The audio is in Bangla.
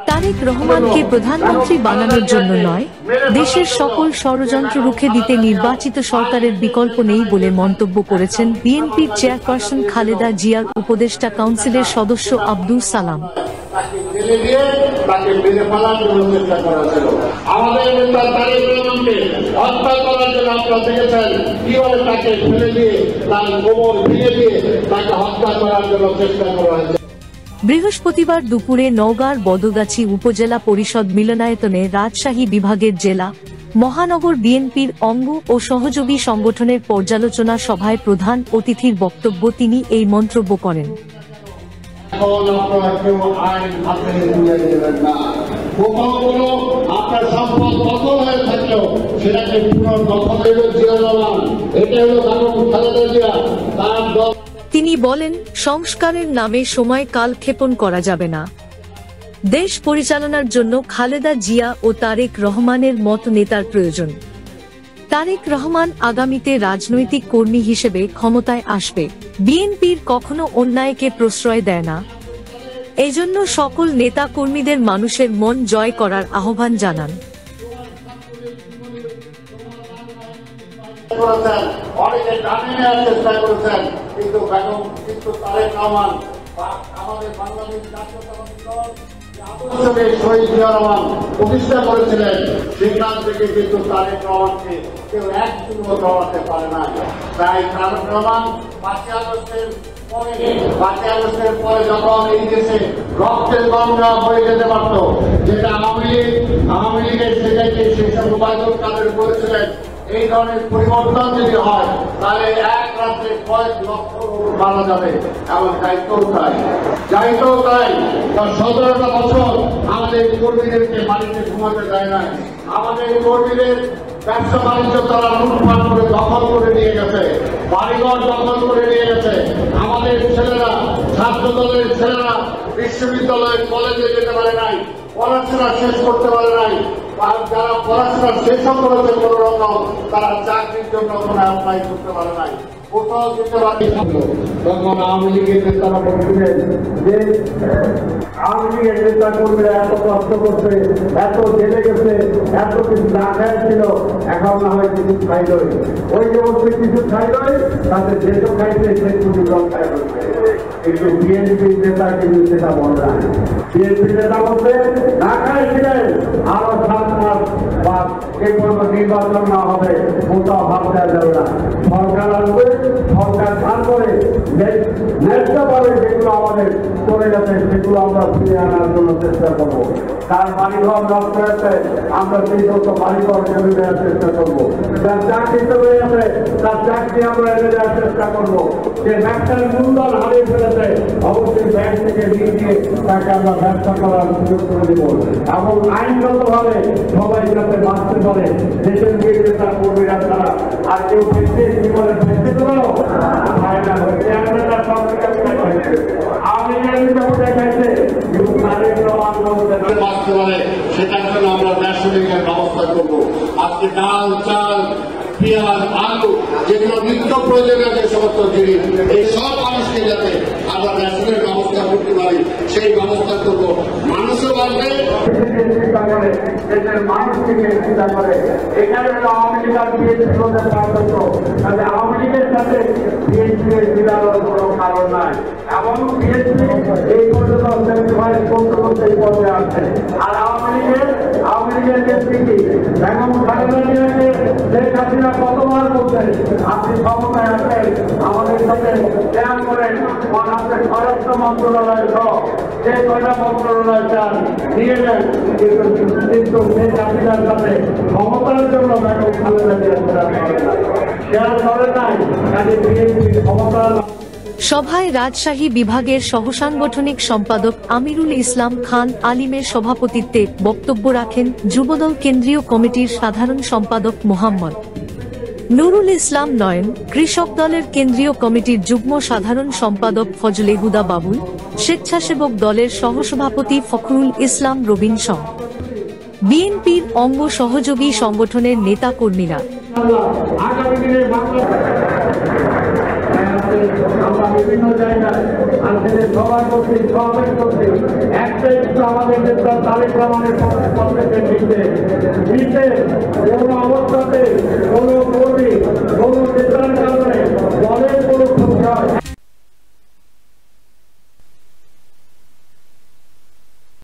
তারেক রহমানকে প্রধানমন্ত্রী বানানোর জন্য নয়, দেশের সকল ষড়যন্ত্র রুখে দিতে নির্বাচিত সরকারের বিকল্প নেই বলে মন্তব্য করেছেন বিএনপির চেয়ারপারসন খালেদা জিয়ার উপদেষ্টা কাউন্সিলের সদস্য আব্দুস সালাম। আমাদের নেতা তারেক রহমানকে হত্যা করার জন্য আপনারা দেখেছেন কিভাবে তাকে ফেলে দিয়ে তার কোমর ভেঙে দিয়ে তাকে হত্যা করার জন্য চেষ্টা করা হয়েছে। বৃহস্পতিবার দুপুরে নওগাঁর বদগাছি উপজেলা পরিষদ মিলনায়তনে রাজশাহী বিভাগের জেলা মহানগর বিএনপির অঙ্গ ও সহযোগী সংগঠনের পর্যালোচনা সভায় প্রধান অতিথির বক্তব্য তিনি এই মন্তব্য করেন। এখন আপনারা কেউ আইন হাতে তুলে দেবেন না। কোথাও আপনার সম্পদ দখল হয়ে থাকলেও সেটাকে পুনর্দখলের জিয়া রহমান, এটা হলো খালেদা জিয়া তার দল। তিনি বলেন, সংস্কারের নামে সময় কালক্ষেপণ করা যাবে না। দেশ পরিচালনার জন্য খালেদা জিয়া ও তারেক রহমানের মতো নেতার প্রয়োজন। তারেক রহমান আগামীতে রাজনৈতিক কর্মী হিসেবে ক্ষমতায় আসবে। বিএনপির কখনো অন্যায়কে প্রশ্রয় দেয় না। এজন্য সকল নেতা কর্মীদের মানুষের মন জয় করার আহ্বান জানান। অনেকে টানে নেওয়ার চেষ্টা করেছেন, কিন্তু তারেক রহমান আমাদের বাংলাদেশ জাতীয়তাবাদী দল আদর্শকে শহীদ জিয়া রহমান প্রতিষ্ঠা করেছিলেন, সেখান থেকে কিন্তু তারেক রহমানকে কেউ একদিন ধরাতে পারে না। তাই তারেক রহমান 5ই আগস্টের পরে যখন এই দেশে রক্তের গঙ্গা হয়ে যেতে পারত, যেটা আওয়ামী লীগের সেটাকে সেসব উপায়ন কাদের করেছিলেন, এই ধরনের পরিবর্তন যদি হয় তাহলে এক রাত্রে কয়েক লক্ষ মারা যাবে। এমন দায়িত্বও তাই 17টা বছর আমাদের কর্মীদেরকে বাড়িতে ঘুমাতে দেয় না। আমাদের কর্মীদের ব্যবসা বাণিজ্য তারা লুটপাট করে দখল করে নিয়ে গেছে, বাড়িঘর দখল করে নিয়ে গেছে। আমাদের ছেলেরা, ছাত্র দলের ছেলেরা বিশ্ববিদ্যালয়ে কলেজে যেতে পারে নাই, পড়াশোনা শেষ করতে পারে নাই। আর যারা পড়াশোনা শেষ করেছে কোন রকম, তারা চাকরির জন্য কোনো অ্যাপ্লাই করতে পারে নাই, কোথাও যেতে পারে। তখন আওয়ামী লীগের নেতারা বলছিলেন যে আওয়ামী লীগের নেতা কর্মীরা এত কষ্ট করছে, এত জেলে গেছে, এত কিছু না খাইছিল, এখন না হয় কিছু খাইলই। ওই যে বলছে কিছু খাইলই, তাদের যেসব খাইছে সে কিছু কম খাই। কিন্তু বিএনপি নেতা কিন্তু সেটা বলে না। বিএনপি নেতা বলছে না খাইছিলেন, আরো 7 মাস বা এই পর্যন্ত নির্বাচন না হবে কোথাও ভাব দেওয়া যাবে না। সরকার আসবে, সরকার তারপরে ন্যায্যভাবে যেগুলো আমাদের চলে গেছে সেগুলো আমরা ফিরে আনার জন্য চেষ্টা করবো। তার বাড়িঘর নষ্ট হয়েছে, আমরা সেই সমস্ত বাড়িঘর জমি দেওয়ার চেষ্টা করবো। যার চাকরি চলে গেছে তার চাকরি আমরা এনে দেওয়ার চেষ্টা করবো। যে ব্যবসার মূলধন হারিয়ে ফেলেছে, অবশ্যই ব্যাংক থেকে ঋণ দিয়ে তাকে আমরা ব্যবসা করার সুযোগ করে দেবো। এবং আইনগতভাবে সবাই যাতে বাঁচতে পারে, দেশের বিরুদ্ধে তার কর্মীরা ছাড়া আর কেউ ব্যক্তি জীবনে ব্যক্তি করো হয় না। সেটার জন্য আমরা ন্যাশনালিকের ব্যবস্থা করবো। আজকে ডাল, চাল, পেঁয়াজ, আলু, যেগুলো নিত্য প্রয়োজনীয় যে সমস্ত জিনিস, এই সব মানুষকে যাতে আমরা ন্যাশনালের ব্যবস্থা করতে পারি সেই ব্যবস্থা করবো। মানুষও বাড়বে, দেশের মানুষ থেকে চিন্তা করে। এখানে আওয়ামী লীগ আর বিএনপি তাহলে আওয়ামী লীগের সাথে বিএনপির মিলানোর কোনো কারণ নাই। এবং বিএনপি এই পর্যন্ত করতে এই পর্যায়ে আছে। আর আওয়ামী লীগের নেতৃত্বে বেগম খালেদা জিয়াকে শেখ হাসিনা কতবার বলছেন আপনি ক্ষমতায় আছেন, আমাদের সাথে শেয়ার করেন, আপনার স্বরাষ্ট্র মন্ত্রণালয় সহ যে কয়টা মন্ত্রণালয় চান নিয়ে নেন। কিন্তু শেখ হাসিনার সাথে ক্ষমতার জন্য বেগম খালেদা জিয়া শেয়ার করে নাই, কাজে বিএনপি ক্ষমতার। সভায় রাজশাহী বিভাগের সহসাংগঠনিক সম্পাদক আমিরুল ইসলাম খান আলিমের সভাপতিত্বে বক্তব্য রাখেন যুবদল কেন্দ্রীয় কমিটির সাধারণ সম্পাদক মোহাম্মদ নুরুল ইসলাম নয়ন, কৃষক দলের কেন্দ্রীয় কমিটির যুগ্ম সাধারণ সম্পাদক ফজলে হুদা বাবুল, স্বেচ্ছাসেবক দলের সহসভাপতি ফখরুল ইসলাম রবিন সহ বিএনপির অঙ্গ সহযোগী সংগঠনের নেতা কর্মীরা। আমরা বিভিন্ন জায়গায় আজকে সভা করছি, সমাবেশ করছি, একটাই আমাদের নেতা তারেক রহমানের পক্ষে দিতে কোনো